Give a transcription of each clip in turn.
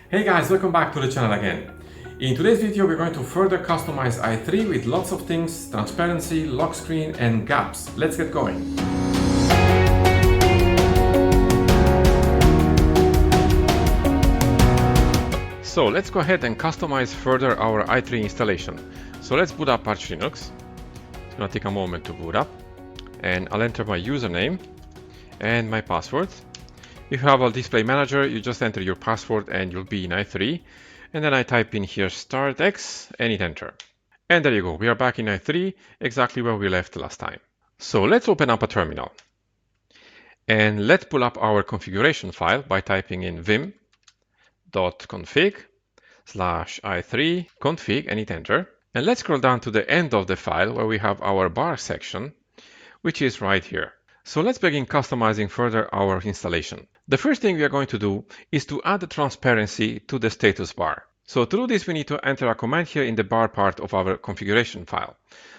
Hey guys, welcome back to the channel again. In today's video we're going to further customize i3 with lots of things, transparency, lock screen and gaps. Let's get going. So let's go ahead and customize further our i3 installation. So let's boot up Arch Linux. It's gonna take a moment to boot up and I'll enter my username and my password. If you have a display manager, you just enter your password and you'll be in i3. And then I type in here startx and hit enter. And there you go, we are back in i3, exactly where we left last time. So let's open up a terminal. And let's pull up our configuration file by typing in vim.config/i3 config and hit enter. And let's scroll down to the end of the file where we have our bar section, which is right here. So let's begin customizing further our installation. The first thing we are going to do is to add the transparency to the status bar. So to do this, we need to enter a command here in the bar part of our configuration file.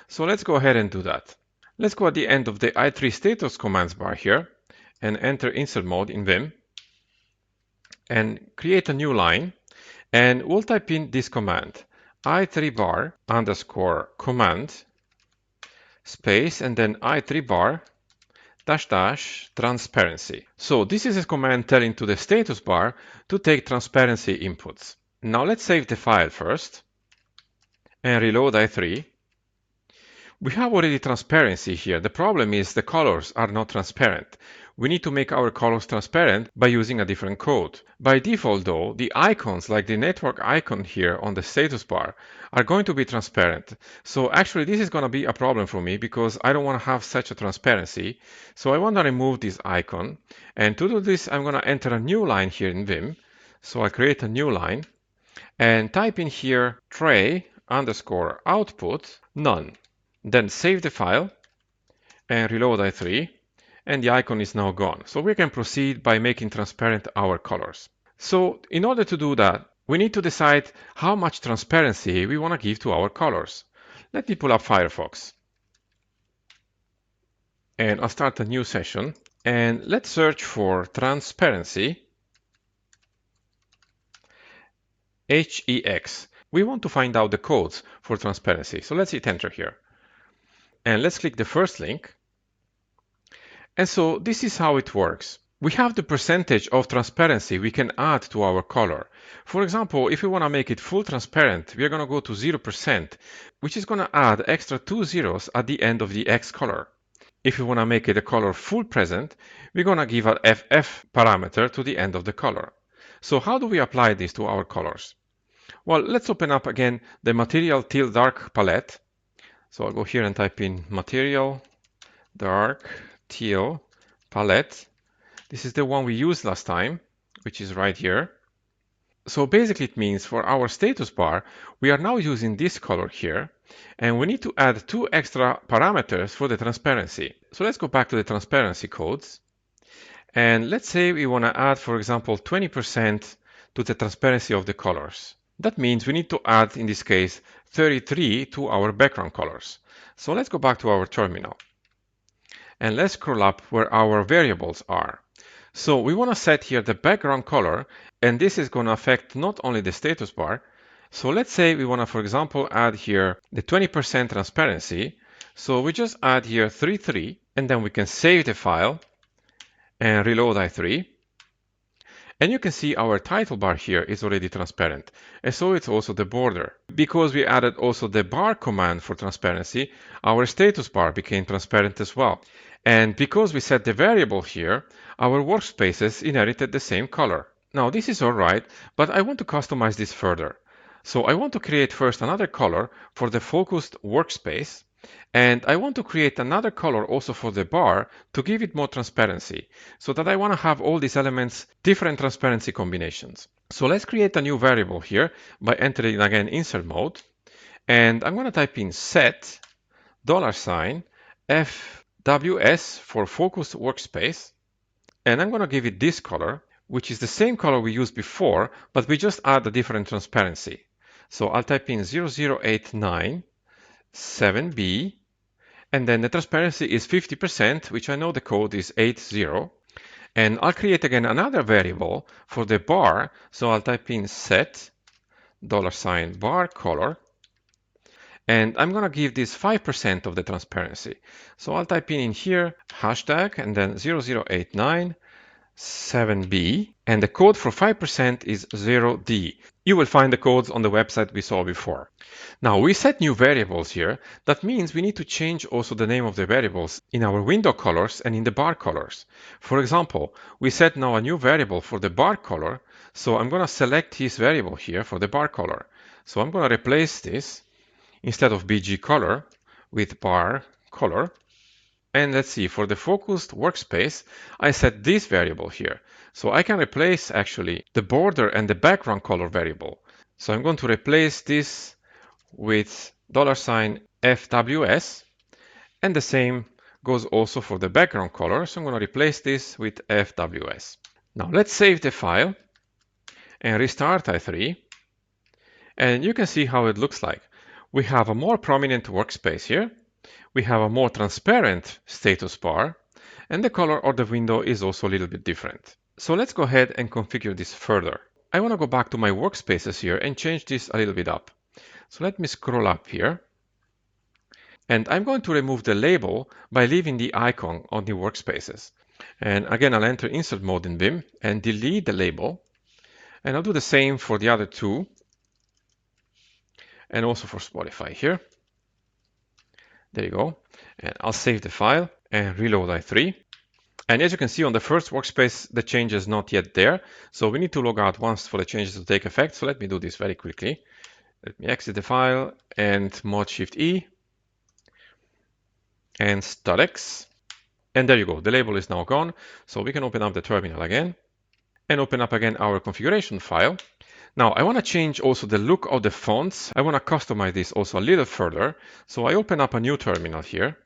So let's go ahead and do that. Let's go at the end of the i3 status commands bar here and enter insert mode in Vim and create a new line. And we'll type in this command, i3 bar underscore command space and then i3 bar -- transparency. So this is a command telling to the status bar to take transparency inputs. Now let's save the file first and reload i3. We have already transparency here. The problem is the colors are not transparent. We need to make our colors transparent by using a different code. By default though, the icons like the network icon here on the status bar are going to be transparent. So actually this is going to be a problem for me because I don't want to have such a transparency. So I want to remove this icon. And to do this, I'm going to enter a new line here in Vim. So I create a new line and type in here tray underscore output none. Then save the file and reload i3. And the icon is now gone. So we can proceed by making transparent our colors. So in order to do that, we need to decide how much transparency we want to give to our colors. Let me pull up Firefox. And I'll start a new session. And let's search for transparency. HEX. We want to find out the codes for transparency. So let's hit enter here. And let's click the first link. And so this is how it works. We have the percentage of transparency we can add to our color. For example, if we want to make it full transparent, we are going to go to 0%, which is going to add extra 2 zeros at the end of the X color. If we want to make it a color full present, we're going to give an FF parameter to the end of the color. So how do we apply this to our colors? Well, let's open up again the material teal dark palette. So I'll go here and type in material dark teal palette. This is the one we used last time, which is right here. So basically it means for our status bar, we are now using this color here, and we need to add 2 extra parameters for the transparency. So let's go back to the transparency codes. And let's say we want to add, for example, 20% to the transparency of the colors. That means we need to add, in this case, 33 to our background colors. So let's go back to our terminal. And let's scroll up where our variables are. So we want to set here the background color, and this is going to affect not only the status bar. So let's say we want to, for example, add here the 20% transparency. So we just add here 33, and then we can save the file and reload i3. And you can see our title bar here is already transparent. And so it's also the border. Because we added also the bar command for transparency, our status bar became transparent as well. And because we set the variable here, our workspaces inherited the same color. Now this is all right, but I want to customize this further. So I want to create first another color for the focused workspace. And I want to create another color also for the bar to give it more transparency, so that I want to have all these elements different transparency combinations. So let's create a new variable here by entering again insert mode. And I'm going to type in set $FWS for focused workspace. And I'm going to give it this color, which is the same color we used before, but we just add a different transparency. So I'll type in 0089 7B, and then the transparency is 50%, which I know the code is 80. And I'll create again another variable for the bar. So I'll type in set $bar color. And I'm going to give this 5% of the transparency. So I'll type in here hashtag and then 00897B. And the code for 5% is 0D. You will find the codes on the website we saw before. Now we set new variables here. That means we need to change also the name of the variables in our window colors and in the bar colors. For example, we set now a new variable for the bar color. So I'm going to select this variable here for the bar color. So I'm going to replace this instead of BG color with bar color. And let's see, for the focused workspace, I set this variable here. So I can replace actually the border and the background color variable. So I'm going to replace this with $FWS, and the same goes also for the background color. So I'm going to replace this with FWS. Now let's save the file and restart i3. And you can see how it looks like. We have a more prominent workspace here. We have a more transparent status bar, and the color of the window is also a little bit different. So let's go ahead and configure this further. I want to go back to my workspaces here and change this a little bit up. So let me scroll up here. And I'm going to remove the label by leaving the icon on the workspaces. And again, I'll enter insert mode in Vim and delete the label. And I'll do the same for the other two. And also for Spotify here. There you go. And I'll save the file and reload i3. And as you can see on the first workspace, the change is not yet there. So we need to log out once for the changes to take effect. So let me do this very quickly. Let me exit the file and mod Shift E and .x. And there you go. The label is now gone. So we can open up the terminal again and open up again our configuration file. Now I want to change also the look of the fonts. I want to customize this also a little further. So I open up a new terminal here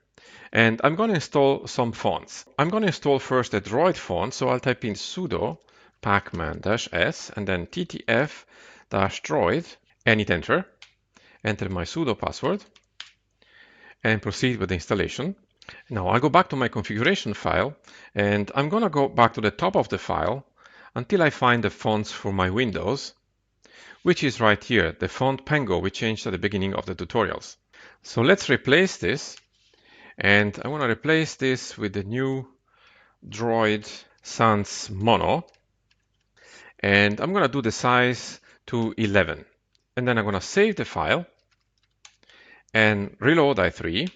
and I'm going to install some fonts. I'm going to install first the Droid font. So I'll type in sudo pacman-s and then ttf-droid and hit enter. Enter my sudo password and proceed with the installation. Now I'll go back to my configuration file and I'm going to go back to the top of the file until I find the fonts for my Windows, which is right here, the font Pango we changed at the beginning of the tutorials. So let's replace this, and I want to replace this with the new Droid Sans Mono, and I'm going to do the size to 11. And then I'm going to save the file and reload i3.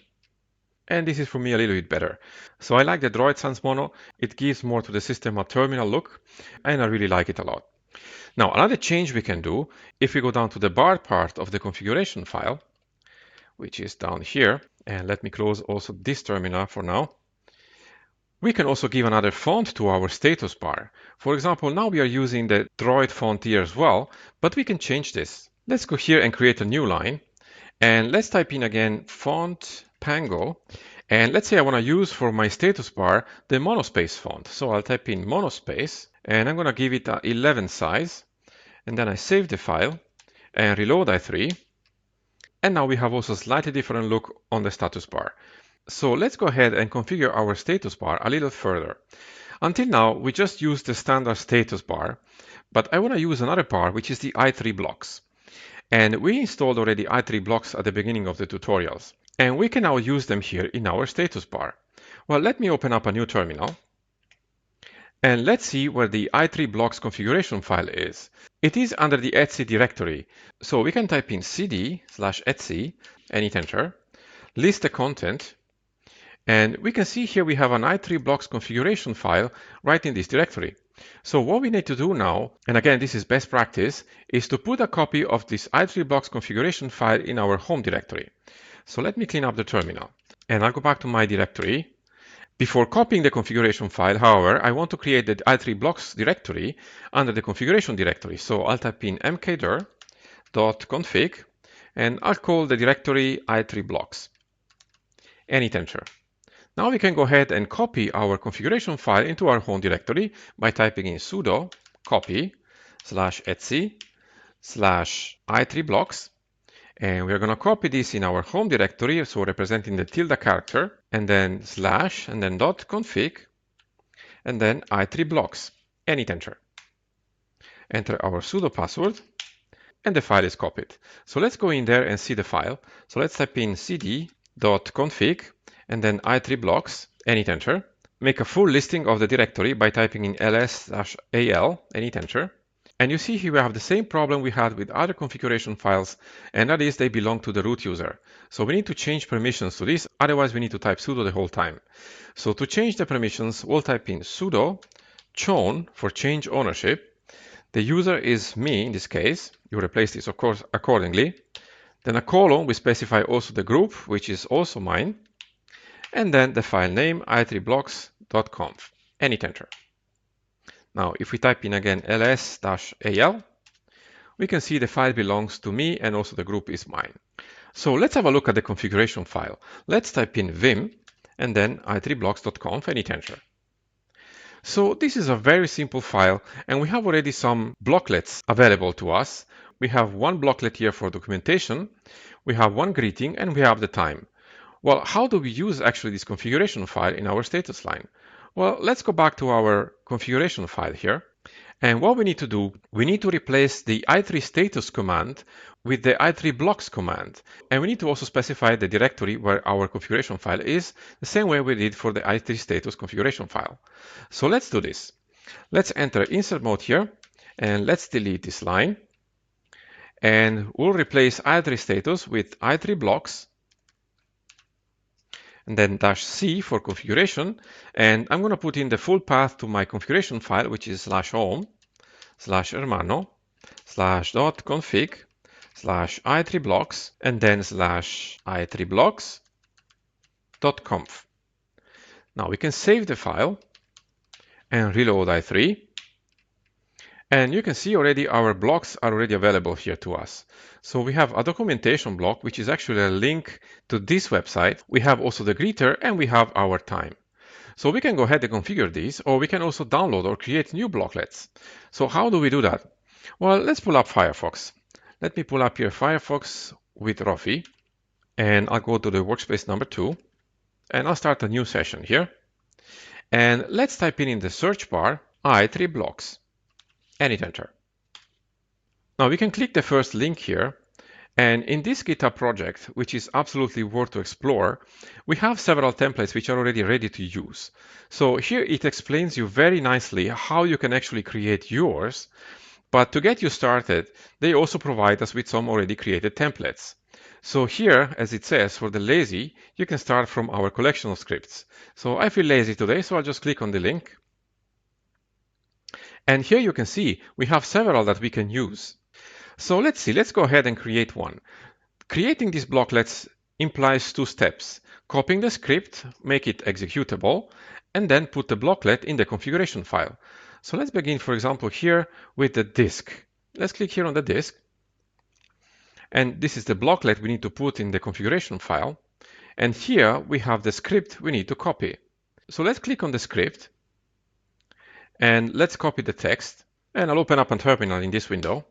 And this is for me a little bit better. So I like the Droid Sans Mono. It gives more to the system a terminal look, and I really like it a lot. Now, another change we can do, if we go down to the bar part of the configuration file, which is down here, and let me close also this terminal for now, we can also give another font to our status bar. For example, now we are using the Droid font here as well, but we can change this. Let's go here and create a new line, and let's type in again font Pango, and let's say I want to use for my status bar the monospace font. So I'll type in monospace, and I'm going to give it an 11 size, and then I save the file and reload i3. And now we have also a slightly different look on the status bar. So let's go ahead and configure our status bar a little further. Until now, we just used the standard status bar, but I want to use another bar, which is the i3 blocks. And we installed already i3 blocks at the beginning of the tutorials. And we can now use them here in our status bar. Well, let me open up a new terminal. And let's see where the i3 blocks configuration file is. It is under the etc directory. So we can type in cd/etc and hit enter, list the content, and we can see here we have an i3 blocks configuration file right in this directory. So what we need to do now, and again this is best practice, is to put a copy of this i3 blocks configuration file in our home directory. So let me clean up the terminal, and I'll go back to my directory. Before copying the configuration file, however, I want to create the i3 blocks directory under the configuration directory. So I'll type in mkdir.config, and I'll call the directory i3 blocks and hit enter. Now we can go ahead and copy our configuration file into our home directory by typing in sudo copy/etc/i3 blocks. And we're going to copy this in our home directory, so representing the tilde character, and then slash, and then .config. and then i3 blocks, and hit enter. Enter our sudo password, and the file is copied. So let's go in there and see the file. So let's type in cd.config, and then i3 blocks, and hit enter. Make a full listing of the directory by typing in ls-al, and hit enter. And you see here we have the same problem we had with other configuration files, and that is they belong to the root user. So we need to change permissions to this, otherwise we need to type sudo the whole time. So to change the permissions, we'll type in sudo chown for change ownership. The user is me in this case. You replace this, of course, accordingly. Then a colon, we specify also the group, which is also mine. And then the file name, i3blocks.conf, and hit enter. Now, if we type in again ls-al, we can see the file belongs to me and also the group is mine. So let's have a look at the configuration file. Let's type in vim and then i3blocks.conf and hit enter. So this is a very simple file, and we have already some blocklets available to us. We have one blocklet here for documentation, we have one greeting, and we have the time. Well, how do we use actually this configuration file in our status line? Well, let's go back to our configuration file here. And what we need to do, we need to replace the i3 status command with the i3 blocks command. And we need to also specify the directory where our configuration file is, the same way we did for the i3 status configuration file. So let's do this. Let's enter insert mode here, and let's delete this line. And we'll replace i3 status with i3 blocks, and then -c for configuration. And I'm going to put in the full path to my configuration file, which is /home/hermano /config/i3blocks, and then /i3blocks.conf. Now we can save the file and reload i3. And you can see already our blocks are already available here to us. So we have a documentation block, which is actually a link to this website. We have also the greeter, and we have our time. So we can go ahead and configure these, or we can also download or create new blocklets. So how do we do that? Well, let's pull up Firefox. Let me pull up here Firefox with Rofi, and I'll go to the workspace number 2, and I'll start a new session here. And let's type in the search bar i3 blocks. And hit enter. Now we can click the first link here, and in this GitHub project, which is absolutely worth to explore, we have several templates which are already ready to use. So here it explains you very nicely how you can actually create yours, but to get you started, they also provide us with some already created templates. So here, as it says, for the lazy, you can start from our collection of scripts. So I feel lazy today, so I'll just click on the link. And here you can see we have several that we can use. So let's see, let's go ahead and create one. Creating these blocklets implies 2 steps. Copying the script, make it executable, and then put the blocklet in the configuration file. So let's begin, for example, here with the disk. Let's click here on the disk. And this is the blocklet we need to put in the configuration file. And here we have the script we need to copy. So let's click on the script. And let's copy the text, and I'll open up a terminal in this window.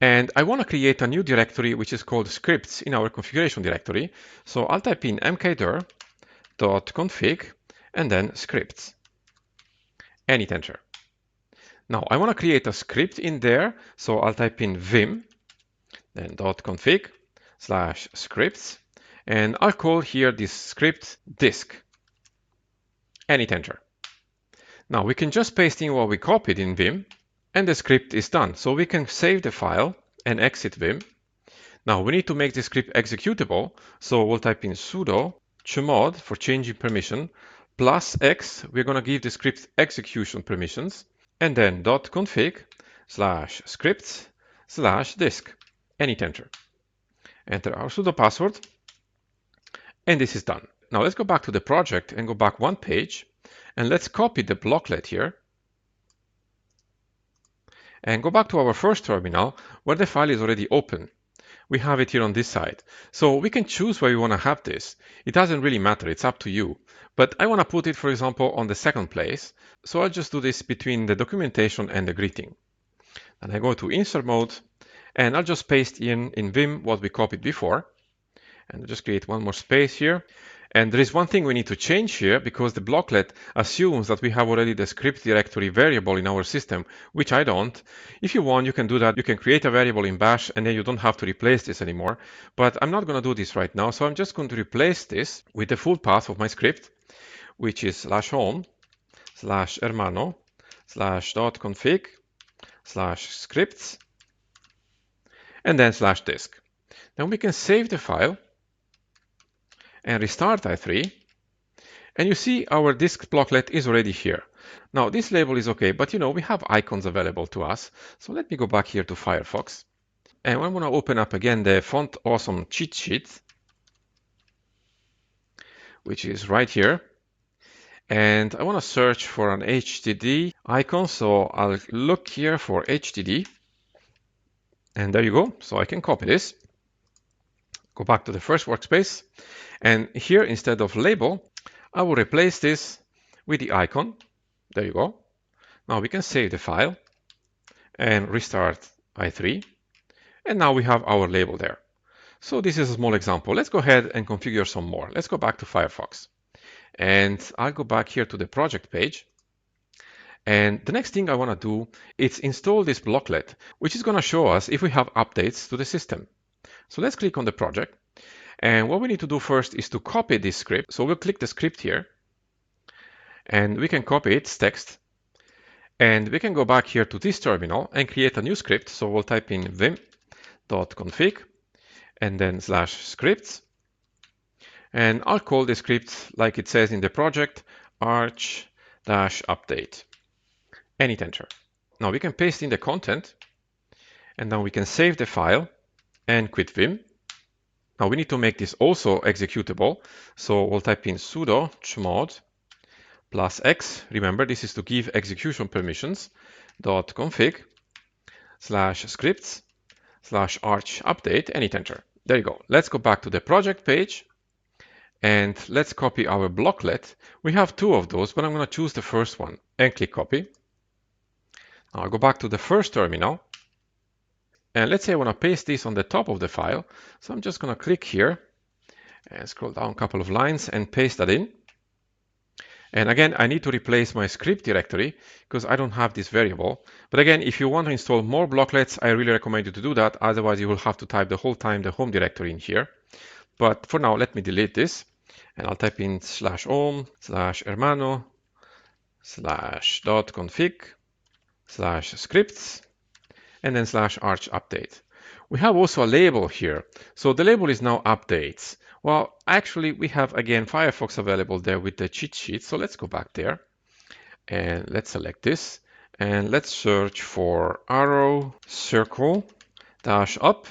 And I want to create a new directory which is called scripts in our configuration directory. So I'll type in mkdir.config and then scripts, and hit enter. Now I want to create a script in there, so I'll type in vim, then .config/scripts, and I'll call here this script disk, and hit enter. Now we can just paste in what we copied in Vim, and the script is done. So we can save the file and exit Vim. Now we need to make the script executable, so we'll type in sudo chmod for changing permission +x. We're going to give the script execution permissions, and then .config/scripts/disk, and hit enter. Enter our sudo password, and this is done. Now let's go back to the project and go back one page. And let's copy the blocklet here and go back to our first terminal where the file is already open. We have it here on this side. So we can choose where we want to have this. It doesn't really matter, it's up to you. But I want to put it, for example, on the second place. So I'll just do this between the documentation and the greeting. And I go to insert mode, and I'll just paste in Vim what we copied before. And I'll just create one more space here. And there is one thing we need to change here, because the blocklet assumes that we have already the script directory variable in our system, which I don't. If you want, you can do that. You can create a variable in bash and then you don't have to replace this anymore. But I'm not going to do this right now. So I'm just going to replace this with the full path of my script, which is /home/hermano/.config/scripts and then /disk. Then we can save the file and restart i3. And you see our disk blocklet is already here. Now this label is okay, but we have icons available to us. So let me go back here to Firefox. And I'm going to open up again the Font Awesome cheat sheet, which is right here. And I want to search for an HDD icon. So I'll look here for HDD. And there you go. So I can copy this. Go back to the first workspace. And here, instead of label, I will replace this with the icon. There you go. Now we can save the file and restart i3. And now we have our label there. So this is a small example. Let's go ahead and configure some more. Let's go back to Firefox. And I'll go back here to the project page. And the next thing I want to do is install this blocklet, which is going to show us if we have updates to the system. So let's click on the project. And what we need to do first is to copy this script. So we'll click the script here. And we can copy its text. And we can go back here to this terminal and create a new script. So we'll type in vim.config and then /scripts. And I'll call the script, like it says in the project, arch-update. And hit enter. Now we can paste in the content, and then we can save the file and quit Vim. Now we need to make this also executable. So we'll type in sudo chmod +x. Remember, this is to give execution permissions, .config /scripts /arch-update, and hit enter. There you go. Let's go back to the project page and let's copy our blocklet. We have two of those, but I'm going to choose the first one and click copy. Now I'll go back to the first terminal. And let's say I want to paste this on the top of the file. So I'm just going to click here and scroll down a couple of lines and paste that in. And again, I need to replace my script directory because I don't have this variable. But again, if you want to install more blocklets, I really recommend you to do that. Otherwise, you will have to type the whole time the home directory in here. But for now, let me delete this. And I'll type in /home/hermano/.config/scripts and then /arch-update. We have also a label here. So the label is now updates. Well, actually, we have, again, Firefox available there with the cheat sheet. So let's go back there and let's select this. And let's search for arrow circle -up.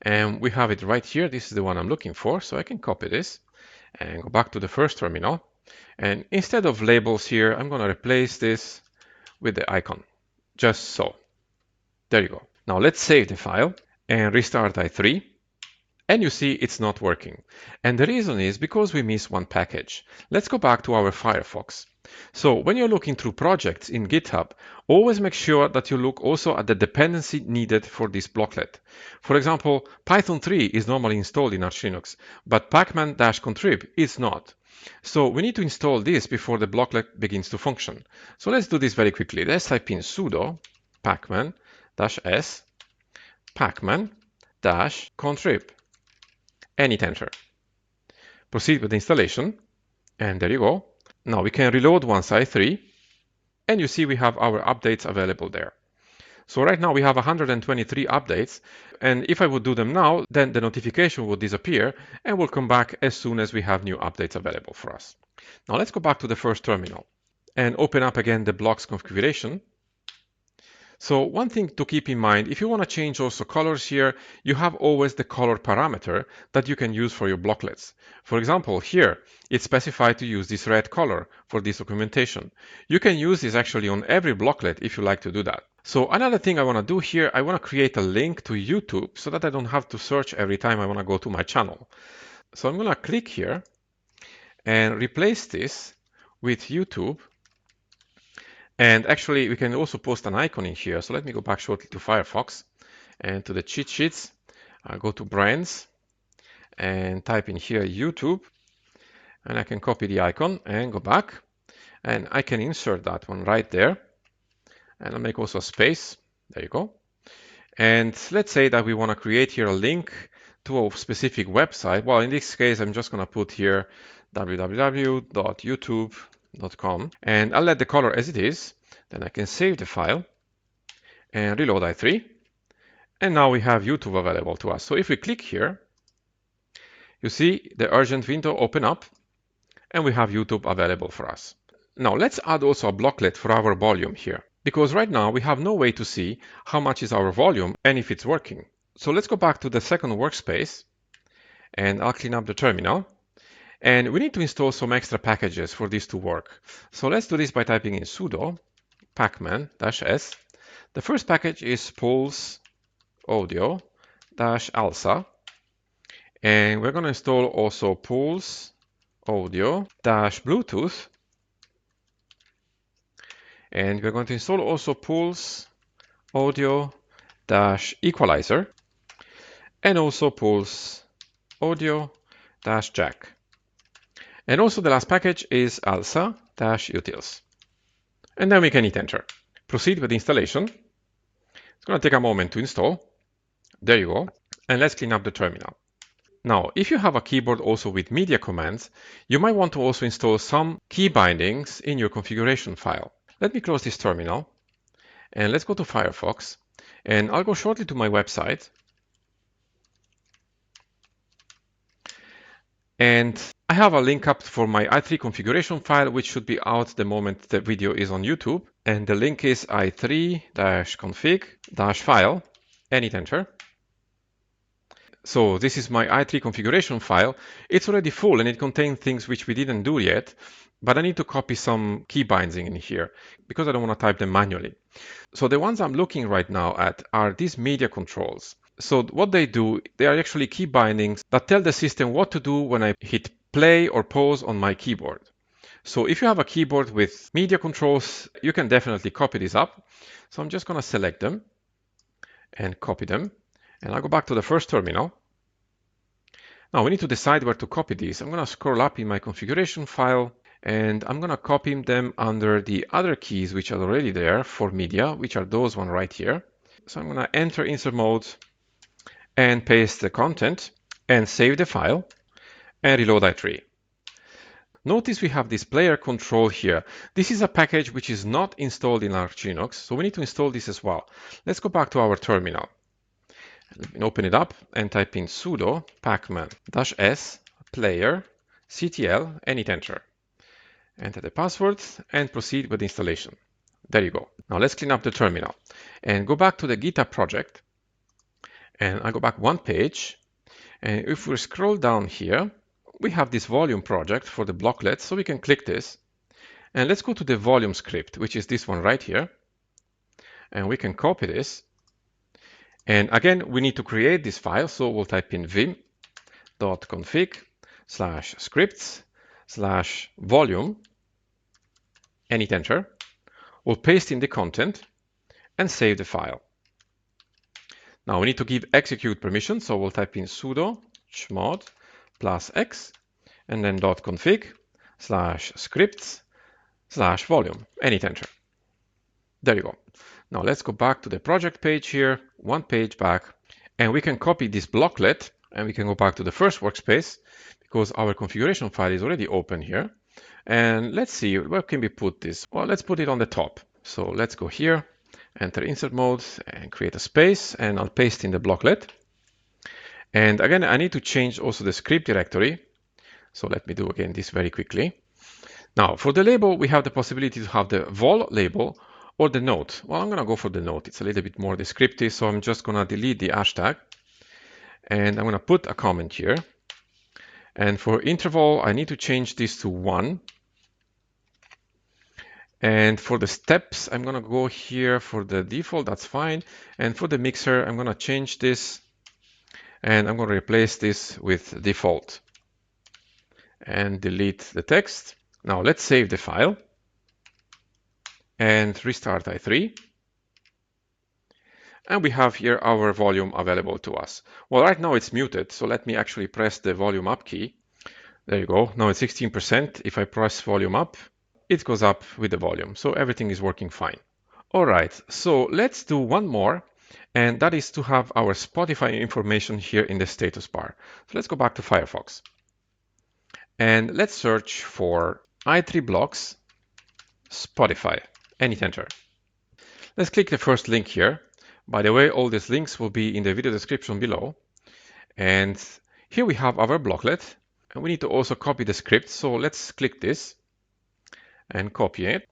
And we have it right here. This is the one I'm looking for. So I can copy this and go back to the first terminal. And instead of labels here, I'm going to replace this with the icon, just so. There you go. Now let's save the file and restart i3. And you see it's not working. And the reason is because we missed one package. Let's go back to our Firefox. So when you're looking through projects in GitHub, always make sure that you look also at the dependency needed for this blocklet. For example, Python 3 is normally installed in Arch Linux, but pacman-contrib is not. So we need to install this before the blocklet begins to function. So let's do this very quickly. Let's type in sudo pacman-s pacman-contrib and hit enter. Proceed with the installation, and there you go. Now we can reload once i3, and you see we have our updates available there. So right now we have 123 updates, and if I would do them now, then the notification would disappear and will come back as soon as we have new updates available for us. Now let's go back to the first terminal and open up again the blocks configuration. So one thing to keep in mind, if you want to change also colors here, you have always the color parameter that you can use for your blocklets. For example, here, it's specified to use this red color for this documentation. You can use this actually on every blocklet if you like to do that. So another thing I want to do here, I want to create a link to YouTube so that I don't have to search every time I want to go to my channel. So I'm going to click here and replace this with YouTube. And actually, we can also post an icon in here. So let me go back shortly to Firefox and to the cheat sheets. I'll go to brands and type in here YouTube. And I can copy the icon and go back. And I can insert that one right there. And I'll make also a space. There you go. And let's say that we want to create here a link to a specific website. Well, in this case, I'm just going to put here www.youtube.com. And I'll let the color as it is. Then I can save the file and reload i3. And now we have YouTube available to us. So if we click here, you see the urgent window open up and we have YouTube available for us. Now let's add also a blocklet for our volume here, because right now we have no way to see how much is our volume and if it's working. So let's go back to the second workspace and I'll clean up the terminal. And we need to install some extra packages for this to work. So let's do this by typing in sudo pacman-s. The first package is pulse audio-alsa. And we're going to install also pulse audio-bluetooth. And we're going to install also pulse audio-equalizer and also pulse audio-jack. And also the last package is alsa-utils. And then we can hit enter. Proceed with the installation. It's going to take a moment to install. There you go. And let's clean up the terminal. Now, if you have a keyboard also with media commands, you might want to also install some key bindings in your configuration file. Let me close this terminal and let's go to Firefox, and I'll go shortly to my website. And I have a link up for my i3 configuration file, which should be out the moment the video is on YouTube. And the link is i3-config-file, and hit enter. So this is my i3 configuration file. It's already full and it contains things which we didn't do yet, but I need to copy some key binding in here because I don't want to type them manually. So the ones I'm looking right now at are these media controls. So what they do, they are actually key bindings that tell the system what to do when I hit play or pause on my keyboard. So if you have a keyboard with media controls, you can definitely copy this up. So I'm just going to select them and copy them. And I'll go back to the first terminal. Now we need to decide where to copy these. I'm going to scroll up in my configuration file and I'm going to copy them under the other keys which are already there for media, which are those one right here. So I'm going to enter insert mode and paste the content and save the file and reload i3. Notice we have this player control here. This is a package which is not installed in Arch Linux, so we need to install this as well. Let's go back to our terminal. Open it up and type in sudo pacman-s player ctl and hit enter. Enter the password and proceed with the installation. There you go. Now let's clean up the terminal and go back to the GitHub project. And I go back one page. And if we scroll down here, we have this volume project for the blocklet. So we can click this. And let's go to the volume script, which is this one right here. And we can copy this. And again, we need to create this file. So we'll type in vim.config/scripts/volume and hit enter. We'll paste in the content and save the file. Now we need to give execute permission. So we'll type in sudo chmod +x and then .config/scripts/volume and hit enter. There you go. Now let's go back to the project page here, one page back, and we can copy this blocklet and we can go back to the first workspace because our configuration file is already open here. And let's see, where can we put this? Well, let's put it on the top. So let's go here, enter insert mode and create a space, and I'll paste in the blocklet. And again, I need to change also the script directory. So let me do again this very quickly. Now for the label, we have the possibility to have the vol label or the note. Well, I'm going to go for the note. It's a little bit more descriptive, so I'm just going to delete the hashtag. And I'm going to put a comment here. And for interval, I need to change this to 1. And for the steps, I'm going to go here for the default. That's fine. And for the mixer, I'm going to change this. And I'm going to replace this with default. And delete the text. Now let's save the file. And restart i3. And we have here our volume available to us. Well, right now it's muted, so let me actually press the volume up key. There you go. Now it's 16%. If I press volume up, it goes up with the volume. So everything is working fine. All right, so let's do one more, and that is to have our Spotify information here in the status bar. So let's go back to Firefox. And let's search for i3 blocks Spotify and hit enter. Let's click the first link here. By the way, all these links will be in the video description below. And here we have our blocklet. And we need to also copy the script. So let's click this and copy it.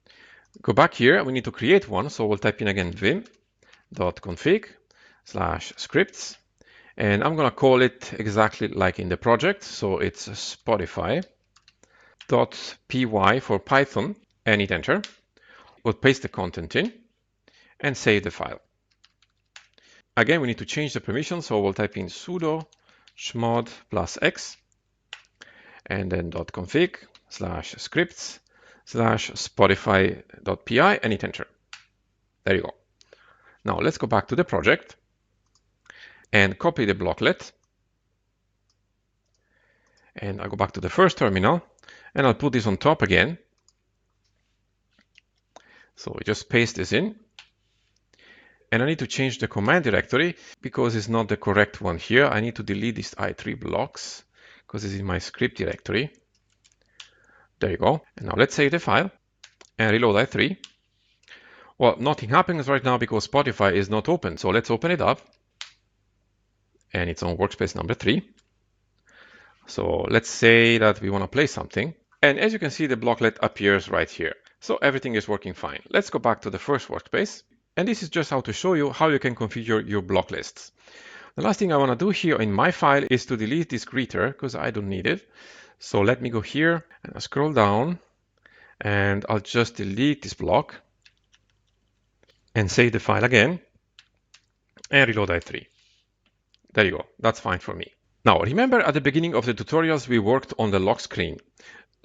Go back here. We need to create one. So we'll type in again vim.config/scripts. And I'm going to call it exactly like in the project. So it's Spotify.py for Python and hit enter. We'll paste the content in and save the file. Again, we need to change the permission. So we'll type in sudo chmod +x and then .config/scripts/spotify.py and hit enter. There you go. Now let's go back to the project and copy the blocklet. And I'll go back to the first terminal and I'll put this on top again. So we just paste this in. And I need to change the command directory because it's not the correct one here. I need to delete these i3 blocks because it's in my script directory. There you go. And now let's save the file and reload i3. Well, nothing happens right now because Spotify is not open. So let's open it up. And it's on workspace number 3. So let's say that we want to play something. And as you can see, the blocklet appears right here. So everything is working fine. Let's go back to the first workspace. And this is just how to show you how you can configure your block lists. The last thing I want to do here in my file is to delete this greeter because I don't need it. So let me go here and I'll scroll down and I'll just delete this block and save the file again and reload i3. There you go. That's fine for me. Now, remember at the beginning of the tutorials, we worked on the lock screen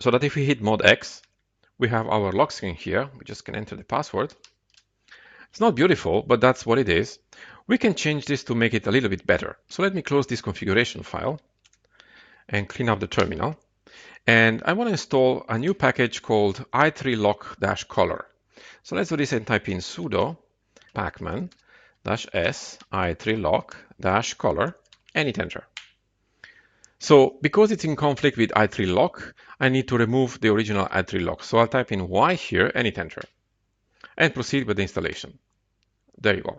so that if we hit mod X, we have our lock screen here. We just can enter the password. It's not beautiful, but that's what it is. We can change this to make it a little bit better. So let me close this configuration file and clean up the terminal. And I want to install a new package called i3lock-color. So let's do this and type in sudo pacman-s i3lock-color and hit enter. So because it's in conflict with i3 lock, I need to remove the original i3 lock. So I'll type in Y here and hit enter and proceed with the installation. There you go.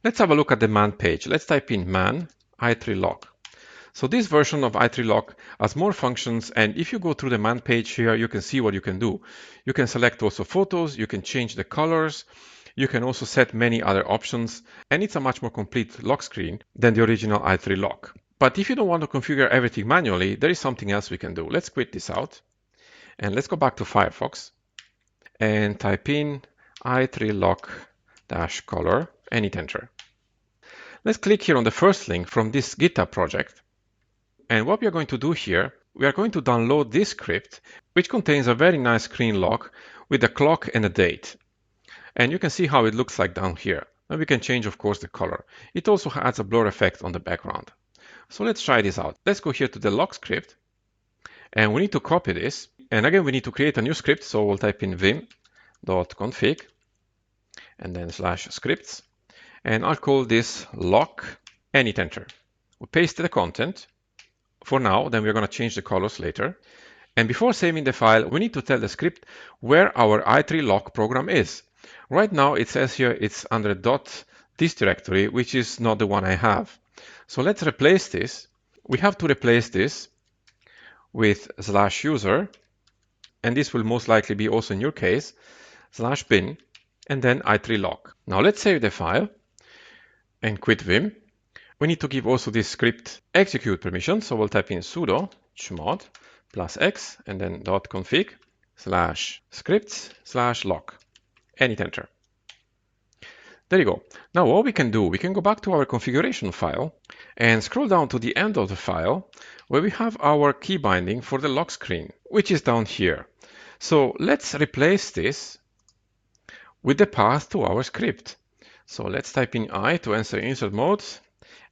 Let's have a look at the man page. Let's type in man i3 lock. So this version of i3 lock has more functions, and if you go through the man page here, you can see what you can do. You can select also photos, you can change the colors, you can also set many other options, and it's a much more complete lock screen than the original i3 lock. But if you don't want to configure everything manually, there is something else we can do. Let's quit this out and let's go back to Firefox and type in i3lock-color and hit enter. Let's click here on the first link from this GitHub project. And what we are going to do here, we are going to download this script, which contains a very nice screen lock with a clock and a date. And you can see how it looks like down here. And we can change, of course, the color. It also adds a blur effect on the background. So let's try this out. Let's go here to the lock script. And we need to copy this. And again, we need to create a new script. So we'll type in vim.config and then /scripts. And I'll call this lock and hit enter. We'll paste the content for now, then we're going to change the colors later. And before saving the file, we need to tell the script where our i3 lock program is. Right now, it says here it's under .this directory, which is not the one I have. So let's replace this. We have to replace this with /user, and this will most likely be also in your case, /bin, and then i3 lock. Now let's save the file and quit Vim. We need to give also this script execute permission. So we'll type in sudo chmod +x and then .config/scripts/lock and hit enter. There you go. Now what we can do, we can go back to our configuration file and scroll down to the end of the file where we have our key binding for the lock screen, which is down here. So let's replace this with the path to our script. So let's type in I to enter insert mode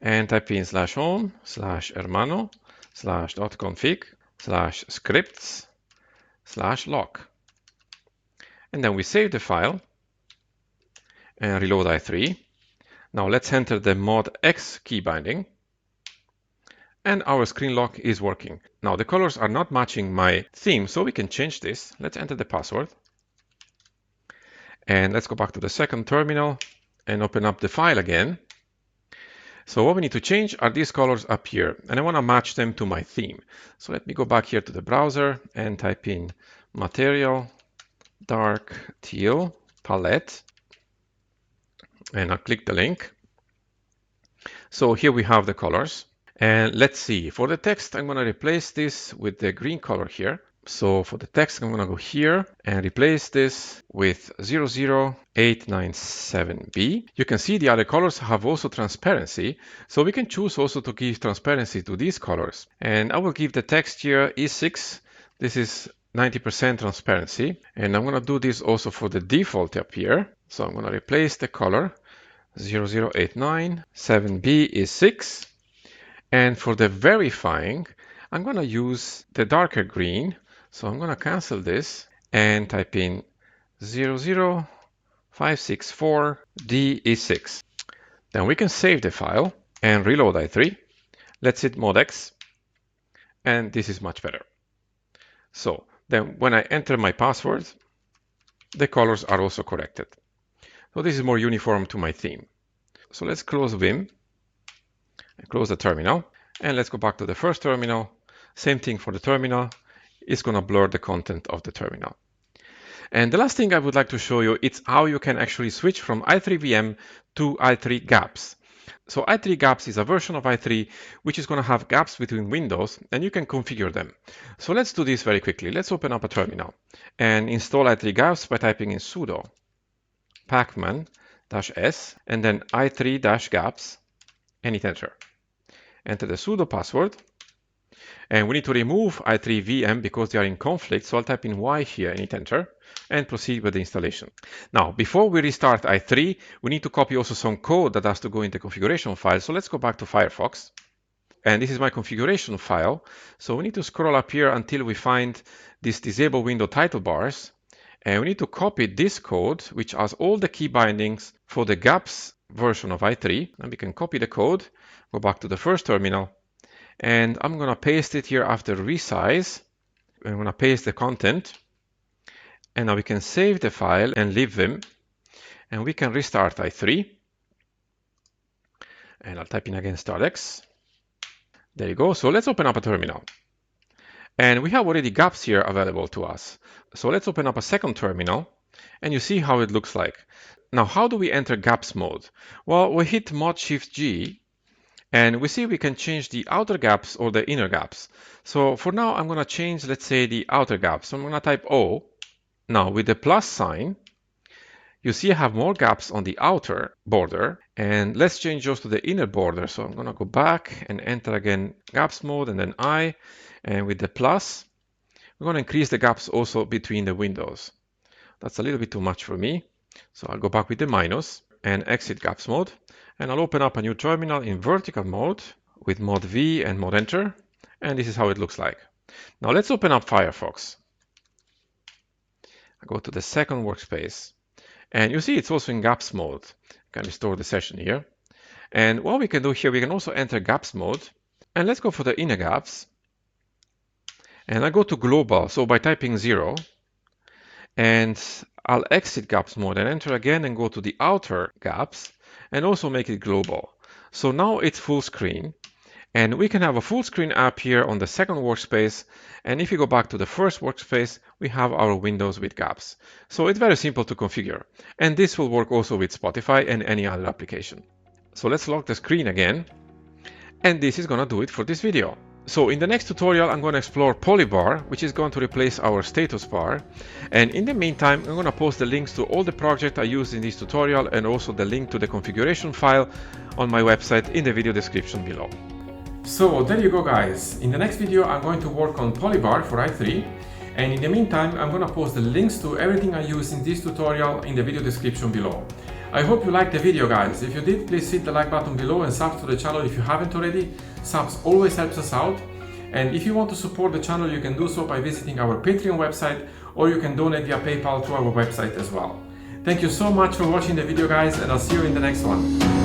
and type in /home/hermano/.config /scripts/lock. And then we save the file and reload i3. Now let's enter the mod X key binding. And our screen lock is working. Now the colors are not matching my theme, so we can change this. Let's enter the password. And let's go back to the second terminal and open up the file again. So what we need to change are these colors up here, and I want to match them to my theme. So let me go back here to the browser and type in material, dark teal, palette, and I'll click the link. So here we have the colors. And let's see, for the text, I'm going to replace this with the green color here. So for the text, I'm going to go here and replace this with 00897B. You can see the other colors have also transparency. So we can choose also to give transparency to these colors. And I will give the text here E6. This is 90% transparency. And I'm going to do this also for the default up here. So I'm going to replace the color 00897B is 6. And for the verifying, I'm going to use the darker green. So I'm going to cancel this and type in 00564D is 6. Then we can save the file and reload i3. Let's hit mod X. And this is much better. So then when I enter my password, the colors are also corrected. So this is more uniform to my theme. So let's close Vim and close the terminal. And let's go back to the first terminal. Same thing for the terminal. It's going to blur the content of the terminal. And the last thing I would like to show you is how you can actually switch from i3 VM to i3 gaps. So i3 gaps is a version of i3 which is going to have gaps between windows, and you can configure them. So let's do this very quickly. Let's open up a terminal and install i3 gaps by typing in sudo pacman-s and then i3-gaps and hit enter. Enter the sudo password. And we need to remove i3 VM because they are in conflict. So I'll type in Y here and hit enter and proceed with the installation. Now, before we restart i3, we need to copy also some code that has to go in the configuration file. So let's go back to Firefox. And this is my configuration file. So we need to scroll up here until we find this disable window title bars. And we need to copy this code, which has all the key bindings for the gaps version of i3. And we can copy the code, go back to the first terminal. And I'm going to paste it here after resize. I'm going to paste the content. And now we can save the file and leave Vim. And we can restart i3. And I'll type in again startx. There you go. So let's open up a terminal. And we have already gaps here available to us. So let's open up a second terminal. And you see how it looks like. Now, how do we enter gaps mode? Well, we hit mod shift G. And we see we can change the outer gaps or the inner gaps. So for now, I'm going to change, let's say, the outer gaps. So I'm going to type O. Now, with the plus sign, you see I have more gaps on the outer border. And let's change those to the inner border. So I'm going to go back and enter again gaps mode and then I. And with the plus, we're going to increase the gaps also between the windows. That's a little bit too much for me. So I'll go back with the minus and exit gaps mode. And I'll open up a new terminal in vertical mode with mod V and mod enter. And this is how it looks like. Now let's open up Firefox. I go to the second workspace. And you see it's also in gaps mode. I can restore the session here. And what we can do here, we can also enter gaps mode. And let's go for the inner gaps. And I go to global. So by typing 0. And I'll exit gaps mode and enter again and go to the outer gaps. And also make it global. So now it's full screen. And we can have a full screen app here on the second workspace. And if you go back to the first workspace, we have our windows with gaps. So it's very simple to configure. And this will work also with Spotify and any other application. So let's lock the screen again. And this is going to do it for this video. So in the next tutorial, I'm going to explore Polybar, which is going to replace our status bar. And in the meantime, I'm going to post the links to all the projects I used in this tutorial and also the link to the configuration file on my website in the video description below. So there you go, guys. In the next video, I'm going to work on Polybar for i3. And in the meantime, I'm going to post the links to everything I used in this tutorial in the video description below. I hope you liked the video, guys. If you did, please hit the like button below and sub to the channel if you haven't already. Subs always helps us out. And if you want to support the channel, you can do so by visiting our Patreon website, or you can donate via PayPal to our website as well. Thank you so much for watching the video, guys, and I'll see you in the next one.